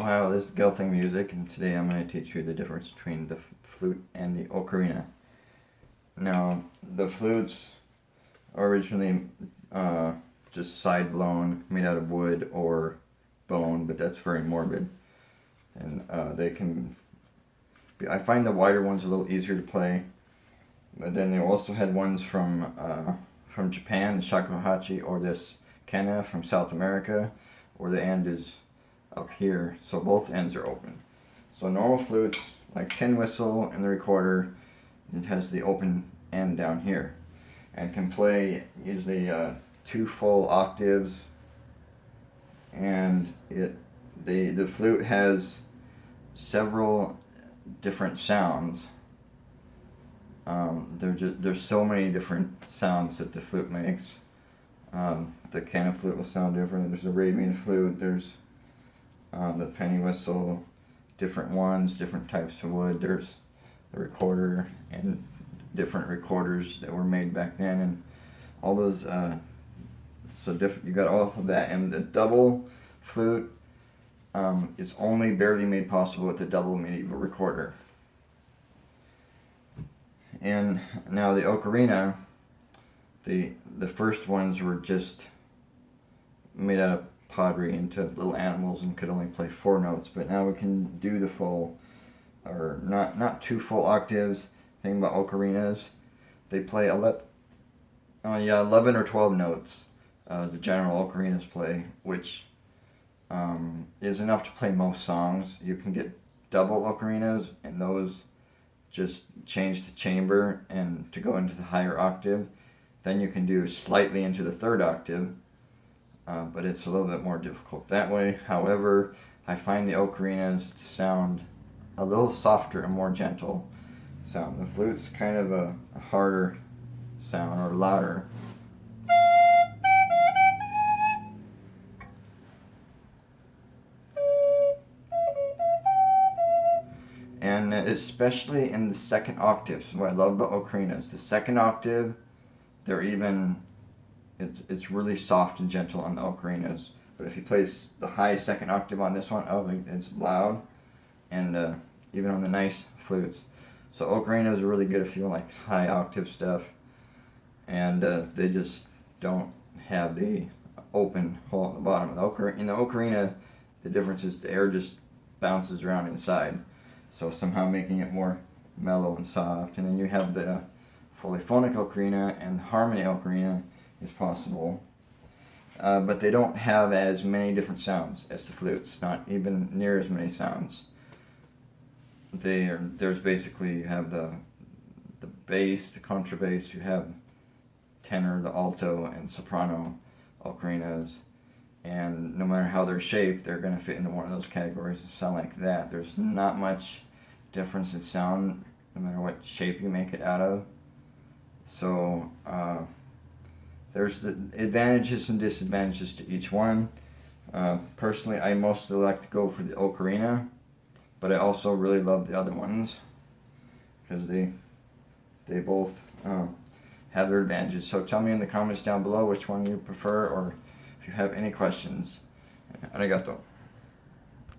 Ohio, this is Gelting Music, and today I'm going to teach you the difference between the flute and the ocarina. Now, the flutes are originally just side blown, made out of wood or bone, but that's very morbid. And they can be, I find the wider ones a little easier to play, but then they also had ones from Japan, the shakuhachi, or this kena from South America, where the end is up here, so both ends are open. So normal flutes, like tin whistle and the recorder, it has the open end down here, and can play usually 2 full octaves. And the flute has several different sounds. There's so many different sounds that the flute makes. The Kena flute will sound different. There's the Arabian flute. There's the penny whistle, different ones, different types of wood. There's the recorder and different recorders that were made back then, and all those. You got all of that, and the double flute is only barely made possible with the double medieval recorder. And now the ocarina, the first ones were just made out of pottery into little animals and could only play 4 notes, but now we can do the full, or not 2 full octaves. The thing about ocarinas, they play 11 or 12 notes. The general ocarinas play, which is enough to play most songs. You can get double ocarinas, and those just change the chamber and to go into the higher octave. Then you can do slightly into the 3rd octave, but it's a little bit more difficult that way. However, I find the ocarinas to sound a little softer and more gentle sound. The flute's kind of a harder sound, or louder. And especially in the 2nd octave, so what I love about ocarinas, the 2nd octave, it's really soft and gentle on the ocarinas. But if you place the high 2nd octave on this one, oh, it's loud, and even on the nice flutes. So ocarinas are really good if you like high octave stuff, and they just don't have the open hole at the bottom. In the ocarina, the difference is the air just bounces around inside, so somehow making it more mellow and soft. And then you have the polyphonic ocarina, and the harmony ocarina is possible, but they don't have as many different sounds as the flutes, not even near as many sounds. There's basically, you have the bass, the contrabass, you have tenor, the alto, and soprano ocarinas, and no matter how they're shaped, they're going to fit into one of those categories and sound like that. There's not much difference in sound no matter what shape you make it out of. So there's the advantages and disadvantages to each one. Personally, I mostly like to go for the ocarina, but I also really love the other ones because they both have their advantages. So tell me in the comments down below which one you prefer, or if you have any questions. Arigato.